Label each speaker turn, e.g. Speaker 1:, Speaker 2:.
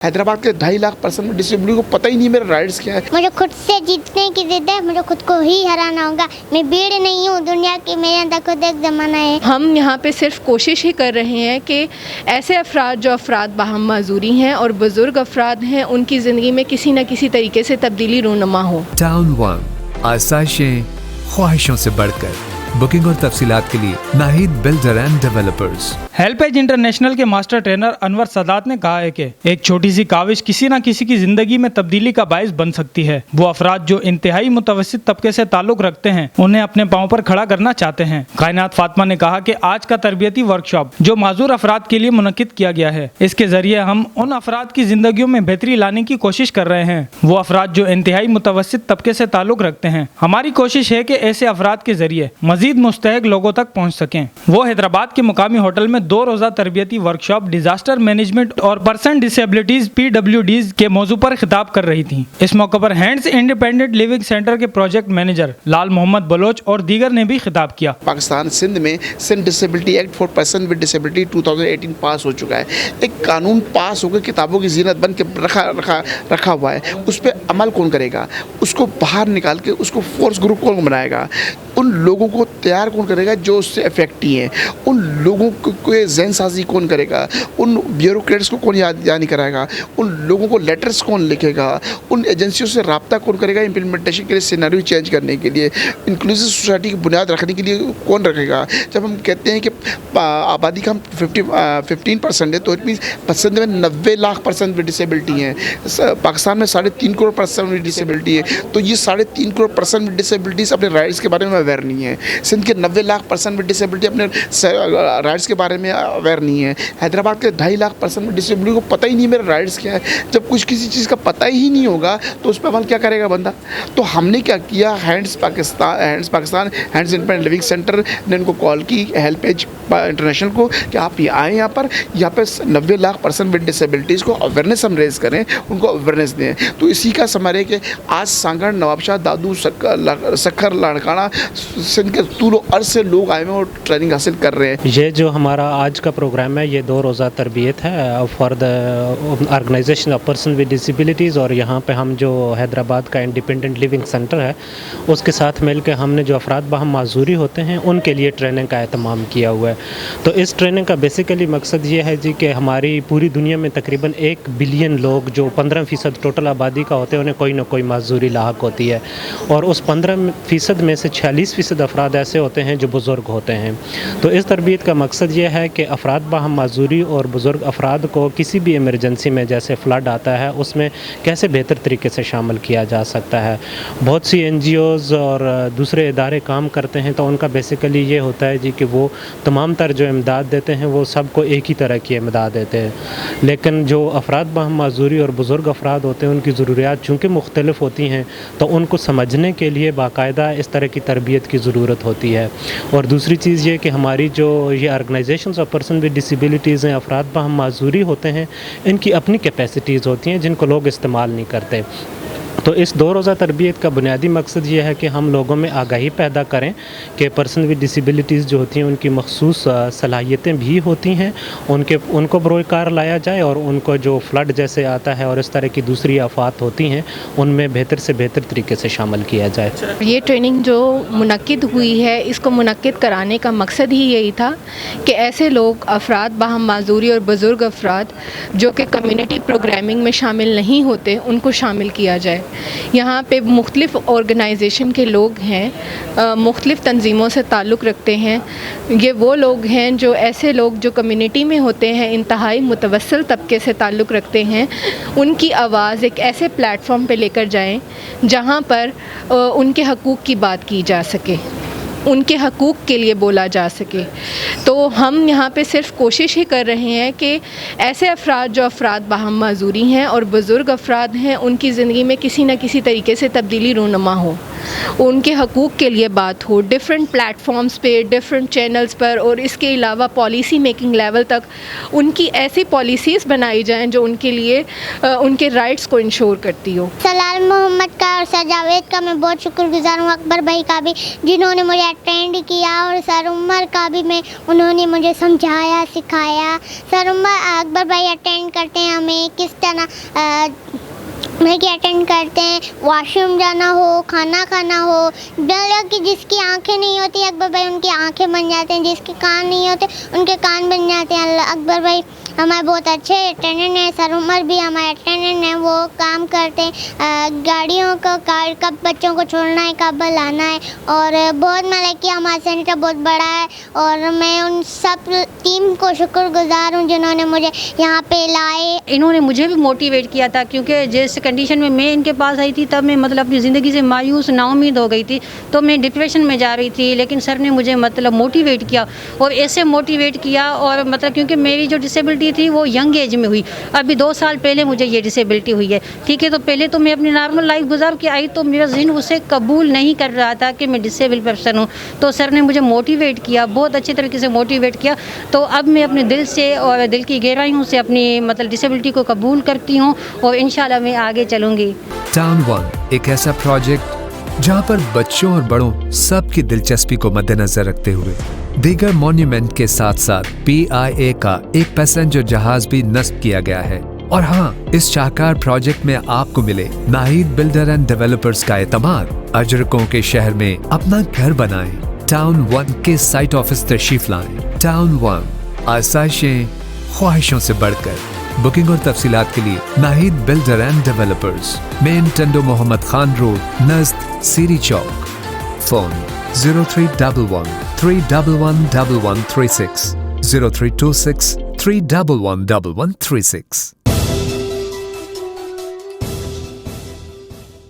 Speaker 1: हैदराबाद के 2.5 लाख पर्सन में डिसेबिलिटी को पता ही नहीं मेरे राइट्स क्या है।
Speaker 2: मुझे खुद से जीतने की जिद है, मुझे खुद को ही हराना होगा। मैं भीड़ नहीं हूँ दुनिया की, मेरे अंदर खुद एक जमाना है।
Speaker 3: हम यहाँ पे सिर्फ कोशिश ही कर रहे हैं कि ऐसे अफराद जो अफराद बाहम माजूरी हैं और बुजुर्ग अफराद हैं, उनकी ज़िंदगी में किसी न किसी तरीके से तब्दीली रूनुमा हो।
Speaker 4: टाउन वन, आसाइशें ख्वाहिशों से बढ़कर। बुकिंग और तफसीलात के लिए Nahid builder and developers.
Speaker 5: HelpAge international के मास्टर ट्रेनर अनवर सदात ने कहा है कि एक छोटी सी काविश किसी न किसी की जिंदगी में तब्दीली का बायस बन सकती है। वो अफराद जो इंतहाई मुतवस्सित तबके से ताल्लुक रखते हैं, उन्हें अपने पांव पर खड़ा करना चाहते हैं। कायनात फातिमा ने कहा कि आज का तरबियती वर्कशॉप जो माजूर अफराद के लिए मुनक्किद किया गया है, इसके जरिए हम उन अफराद की जिंदगियों में बेहतरी लाने की कोशिश कर रहे हैं। वो अफराद जो इंतहाई मुतवस्सित तबके से ताल्लुक रखते हैं, हमारी कोशिश है कि ऐसे अफराद के जरिए मजीद मुस्तहक लोगों तक पहुँच सकें। वो हैदराबाद के मुकामी होटल में 2 रोज़ा तरबियती वर्कशॉप डिजास्टर मैनेजमेंट और पर्सन डिसेबिलिटीज PWDs के मौजू पर खिताब कर रही थी। इस मौके पर हैंड्स इंडिपेंडेंट लिविंग सेंटर के प्रोजेक्ट मैनेजर लाल मोहम्मद बलोच और दीगर ने भी खिताब किया।
Speaker 1: पाकिस्तान सिंध में Sindh disability act for person with disability 2018 pass हो चुका है। एक कानून पास होकर किताबों की जीनत बन के रखा हुआ है। उस पर अमल कौन करेगा? उसको बाहर निकाल के उसको फोर्स ग्रुप कौन बनाएगा? उन लोगों को तैयार कौन करेगा जो उससे अफेक्टी हैं? उन लोगों को जहन साजी कौन करेगा? उन ब्यूरोक्रेट्स को कौन याद कराएगा? उन लोगों को लेटर्स कौन लिखेगा? उन एजेंसियों से रब्ता कौन करेगा इम्प्लीमेंटेशन के लिए, सिनेरियो चेंज करने के लिए, इंक्लूसिव सोसाइटी की बुनियाद रखने के लिए कौन रखेगा? जब हम कहते हैं कि आबादी का हम 15% है, तो इट मीन्स पसंद में 90 लाख पर्सन विद डिसेबिलिटी हैं। पाकिस्तान में 3.5 करोड़ पर्सन विद डिसेबिलिटी है। तो ये 3.5 करोड़ पर्सन विद डिसेबिलिटीज़ अपने राइट्स के बारे में अवेयर नहीं है। सिंध के 90 लाख पर्सन विद डिसेबिलिटी अपने राइट्स के बारे में अवेयर नहीं है। हैदराबाद के 2.5 लाख पर्सन विद डिसेबिलिटी को पता ही नहीं मेरे राइट्स क्या है। जब कुछ किसी चीज़ का पता ही नहीं होगा तो उस पर अमल क्या करेगा बंदा? तो हमने क्या किया, hands Pakistan hands independent living centre ने उनको कॉल की, हेल्पेज इंटरनेशनल को, कि आप आएँ यहाँ पर 90 लाख पर्सन विद डिसेबिलिटीज़ को अवेयरनेस हम रेज करें, उनको अवेयरनेस दें। तो इसी का समर कि आज सांगड़, नवाबशाह, दादू, सखर, लाड़काना, सिंध के तूल अर्ज से लोग आए हुए और ट्रेनिंग हासिल कर रहे हैं।
Speaker 6: ये जो हमारा आज का प्रोग्राम है, ये 2 रोज़ा तरबियत है for the organisation of person with disabilities. और यहाँ पे हम जो हैदराबाद का इंडिपेंडेंट लिविंग सेंटर है, उसके साथ मिल के हमने जो अफराद बाहम माजूरी होते हैं उनके लिए ट्रेनिंग का एहतमाम किया हुआ है। तो इस ट्रेनिंग का बेसिकली मकसद ये है जी कि हमारी पूरी दुनिया में तकरीबन 1 बिलियन लोग, जो 15% टोटल आबादी का होते हैं, उन्हें कोई ना कोई माजूरी लाहक होती है। और उस 15% में से 46% अफराद ऐसे होते हैं जो बुज़ुर्ग होते हैं। तो इस तरबियत का मकसद ये है कि अफराद बाहम माजूरी और बुज़ुर्ग अफराद को किसी भी इमरजेंसी में, जैसे फ़्लड आता है, उसमें कैसे बेहतर तरीके से शामिल किया जा सकता है। बहुत सी NGOs और दूसरे इदारे काम करते हैं, तो उनका बेसिकली ये होता है जी कि वो तमाम तर जो इमदाद देते हैं वो सबको एक ही तरह की इमदाद देते हैं। लेकिन जो अफराद बाहम माजूरी और बुज़ुर्ग अफराद होते हैं, उनकी ज़रूरियात चूँकि मुख्तलिफ होती हैं, तो उनको समझने के लिए बाकायदा इस तरह की तरबियत की ज़रूरत होती है। और दूसरी चीज़ ये कि हमारी जो ये organisations of person with disabilities हैं, अफराद बाहम माजूरी होते हैं, इनकी अपनी कैपेसिटीज़ होती हैं जिनको लोग इस्तेमाल नहीं करते। तो इस 2 रोज़ा तरबियत का बुनियादी मकसद ये है कि हम लोगों में आगाही पैदा करें कि पर्सन विद डिसेबिलिटीज़ जो होती हैं उनकी मखसूस सलाहियतें भी होती हैं, उनको बरोकार लाया जाए और उनको जो फ़्लड जैसे आता है और इस तरह की दूसरी आफात होती हैं, उनमें बेहतर से बेहतर तरीके से शामिल किया जाए।
Speaker 3: ये ट्रेनिंग जो मुनक्किद हुई है, इसको मुनक्किद कराने का मकसद ही यही था कि ऐसे लोग, अफराद बाहम माजूरी और बुज़ुर्ग अफराद जो कि कम्युनिटी प्रोग्रामिंग में शामिल नहीं होते, उनको शामिल किया जाए। यहाँ पे मुख्तलिफ़ ऑर्गेनाइजेशन के लोग हैं, मुख्तलिफ़ तंजीमों से ताल्लुक़ रखते हैं। ये वो लोग हैं जो ऐसे लोग जो कम्युनिटी में होते हैं, इंतहाई मुतवस्सिल तबके से ताल्लुक़ रखते हैं, उनकी आवाज़ एक ऐसे प्लेटफॉर्म पे लेकर जाएं जहाँ पर उनके हकूक़ की बात की जा सके, उनके हकूक़ के लिए बोला जा सके। तो हम यहाँ पे सिर्फ कोशिश ही कर रहे हैं कि ऐसे अफराद जो अफराद बाहम माजूरी हैं और बुज़ुर्ग अफराद हैं, उनकी ज़िंदगी में किसी न किसी तरीके से तब्दीली रूनुमा हो। उनके हकूक़ के लिए बात हो, डिफरेंट प्लेटफॉर्म्स पे, डिफरेंट चैनल्स पर, और इसके अलावा पॉलिसी मेकिंग लेवल तक उनकी ऐसी पॉलिसीज़ बनाई जाएं जो उनके लिए उनके राइट्स को इंश्योर करती हो।
Speaker 2: सलाल मोहम्मद का और सर जावेद का मैं बहुत शुक्रगुजार हूँ, अकबर भाई का भी जिन्होंने मुझे अटेंड किया, और सर उमर का भी उन्होंने मुझे समझाया सिखाया। सर अकबर भाई अटेंड करते हैं हमें किस तरह अटेंड करते हैं, वॉशरूम जाना हो, खाना खाना हो, मतलब कि जिसकी आंखें नहीं होती अकबर भाई उनकी आंखें बन जाते हैं, जिसके कान नहीं होते उनके कान बन जाते हैं। अकबर भाई हमारे बहुत अच्छे अटेंडेंट हैं। सर उमर भी हमारे अटेंडेंट हैं, वो काम करते हैं गाड़ियों को, कब बच्चों को छोड़ना है कब लाना है, और बहुत मतलब कि हमारा सेंटर बहुत बड़ा है, और मैं उन सब टीम को शुक्रगुजार हूँ जिन्होंने मुझे यहाँ पे लाए।
Speaker 7: इन्होंने मुझे भी मोटिवेट किया था, क्योंकि जिस कंडीशन में मैं इनके पास आई थी तब मैं मतलब अपनी ज़िंदगी से मायूस नाउमीद हो गई थी, तो मैं डिप्रेशन में जा रही थी, लेकिन सर ने मुझे मतलब मोटिवेट किया, और ऐसे मोटिवेट किया, और मतलब क्योंकि मेरी जो डिसेबिलिटी थी वो यंग एज में हुई, अभी 2 साल पहले मुझे ये डिसेबिलिटी हुई है, ठीक है। तो पहले तो मैं अपनी नॉर्मल लाइफ गुजार के आई, तो मेरा ज़हन उसे कबूल नहीं कर रहा था कि मैं डिसेबल पर्सन हूँ, तो सर ने मुझे मोटिवेट किया, बहुत अच्छे तरीके से मोटिवेट किया। तो अब मैं अपने दिल से और दिल की गहराइयों से अपनी मतलब डिसेबिलिटी को कबूल करती हूँ, और इंशाल्लाह मैं आगे चलूँगी।
Speaker 4: टाउन वन एक ऐसा प्रोजेक्ट जहां पर बच्चों और बड़ों सबकी दिलचस्पी को मद्देनजर रखते हुए दीगर मॉन्यूमेंट के साथ साथ PIA का एक पैसेंजर जहाज भी नस्ब किया गया है। और हाँ, इस शाहकार प्रोजेक्ट में आपको मिले नाहिद बिल्डर एंड डेवलपर्स का एतमाद, अजरकों के शहर में अपना घर बनाएं। टाउन वन के साइट ऑफिस तशरीफ लाएं। टाउन वन, आसाइशें ख्वाहिशों से बढ़कर। बुकिंग और तफसीलात के लिए Nahid builder and developers, main Tando Mohammad Khan road, नज़द सीरी चौक। फोन 0311 311 1136 0326 311 1136।